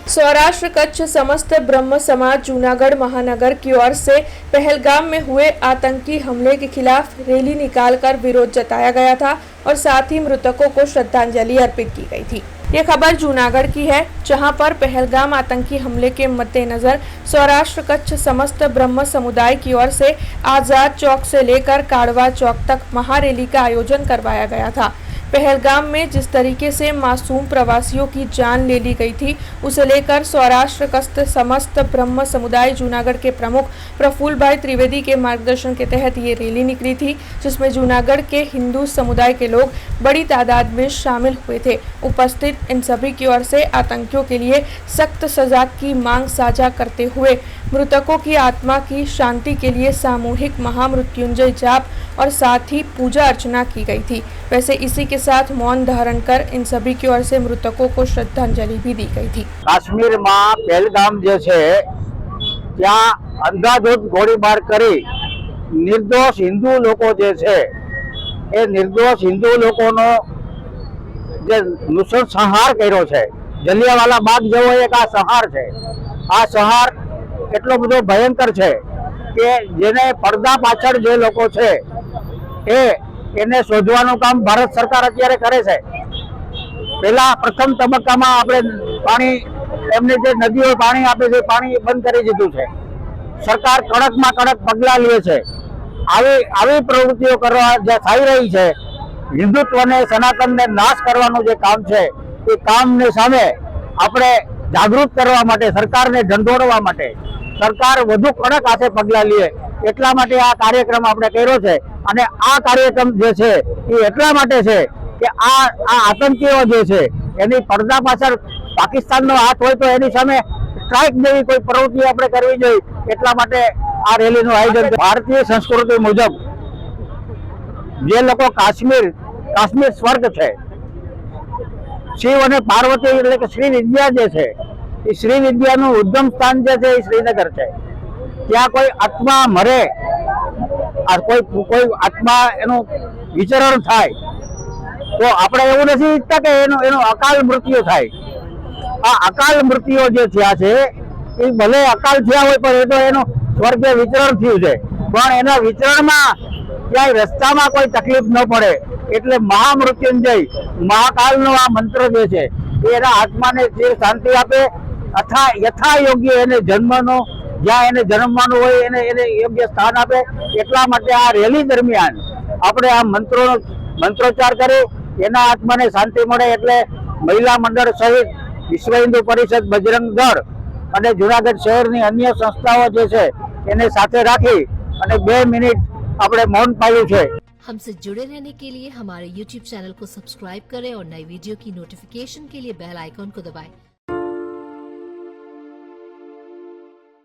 सौराष्ट्र कच्छ समस्त ब्रह्म समाज जूनागढ़ महानगर की ओर से पहलगाम में हुए आतंकी हमले के खिलाफ रैली निकालकर विरोध जताया गया था और साथ ही मृतकों को श्रद्धांजलि अर्पित की गई थी। ये खबर जूनागढ़ की है, जहां पर पहलगाम आतंकी हमले के मद्देनजर सौराष्ट्र कच्छ समस्त ब्रह्म समुदाय की ओर से आजाद चौक से लेकर काड़वा चौक तक महारैली का आयोजन करवाया गया था। पहलगाम में जिस तरीके से मासूम प्रवासियों की जान ले ली गई थी, उसे लेकर सौराष्ट्र कच्छ समस्त ब्रह्म समुदाय जूनागढ़ के प्रमुख प्रफुल्ल भाई त्रिवेदी के मार्गदर्शन के तहत ये रैली निकली थी, जिसमें जूनागढ़ के हिंदू समुदाय के लोग बड़ी तादाद में शामिल हुए थे। उपस्थित इन सभी की ओर से आतंकियों के लिए सख्त सजा की मांग साझा करते हुए मृतकों की आत्मा की शांति के लिए सामूहिक महामृत्युंजय जाप और साथ ही पूजा अर्चना की गई थी। वैसे इसी के साथ मौन धारण कर इन सभी की ओर से मृतकों को श्रद्धांजलि भी दी गई थी। काश्मीर में पहलगाम जे छे त्या अंधाधुंध गोळीबार करी निर्दोष हिंदू लोको जे छे ए निर्दोष हिंदू लोकोनो जे नृशंसहार कर्यो छे, जलियांवाला बाग जेवो एक आ संहार छे। आ संहार એટલો બધો ભયંકર છે કે જેને પડદા પાછળ જે લોકો છે એને શોધવાનું કામ ભારત સરકાર અત્યારે કરે છે। પહેલા પ્રથમ તબક્કામાં આપણે પાણી એમને જે નદીઓ પાણી આપે છે પાણી બંધ કરી દીધું છે। સરકાર કડકમાં કડક પગલાં લે છે। આવી પ્રવૃત્તિઓ કરવા જે થઈ રહી છે, હિન્દુત્વને સનાતનને નાશ કરવાનું જે કામ છે એ કામને સામે આપણે જાગૃત કરવા માટે સરકારને ઢંઢોળવા માટે સરકાર વધુ કડક હાથે પગલાં લે એટલા માટે આ કાર્યક્રમ આપણે કર્યો છે। અને આ કાર્યક્રમ જે છે એ એટલા માટે છે કે આ આતંકીઓ જે છે એની પડદા પાછળ પાકિસ્તાનનો હાથ હોય તો એની સામે સ્ટ્રાઇક જેવી કોઈ પ્રવૃત્તિ આપણે કરવી જોઈએ, એટલા માટે આ રેલીનું આયોજન। ભારતીય સંસ્કૃતિ મુજબ જે લોકો કાશ્મીર સ્વર્ગ છે, શિવ અને પાર્વતી એટલે કે શ્રી વિદ્યા જે છે એ શ્રી વિદ્યાનું ઉદ્ગમ સ્થાન જે છે એ શ્રીનગર છે। ત્યાં કોઈ આત્મા મરે, કોઈ આત્મા એનું વિચરણ થાય તો આપણે એવું નથી ઈચ્છતા કે એનું અકાલ મૃત્યુ થાય। આ અકાલ મૃત્યુ જે થયા છે એ ભલે અકાલ થયા હોય પણ એ તો એનું સ્વર્ગે વિચરણ થયું છે, પણ એના વિચરણમાં ક્યાંય રસ્તામાં કોઈ તકલીફ ન પડે એટલે મહામૃત્યુંજય મહાકાલનો આ મંત્ર જે છે એ એના આત્માને ચિર શાંતિ આપે અથવા યથા યોગ્ય એને જન્મનો જ્યાં એને જન્મવાનું હોય એને યોગ્ય સ્થાન આપે। એટલા માટે આ રેલી દરમિયાન આપણે આ મંત્રોચ્ચાર કરી એના આત્માને શાંતિ મળે એટલે મહિલા મંડળ સહિત વિશ્વ હિન્દુ પરિષદ, બજરંગ દળ અને જૂનાગઢ શહેરની અન્ય સંસ્થાઓ જે છે એને સાથે રાખી અને 2 મિનિટ આપણે મૌન પાળ્યું છે। हमसे जुड़े रहने के लिए हमारे YouTube चैनल को सब्सक्राइब करें और नई वीडियो की नोटिफिकेशन के लिए बेल आइकॉन को दबाएं।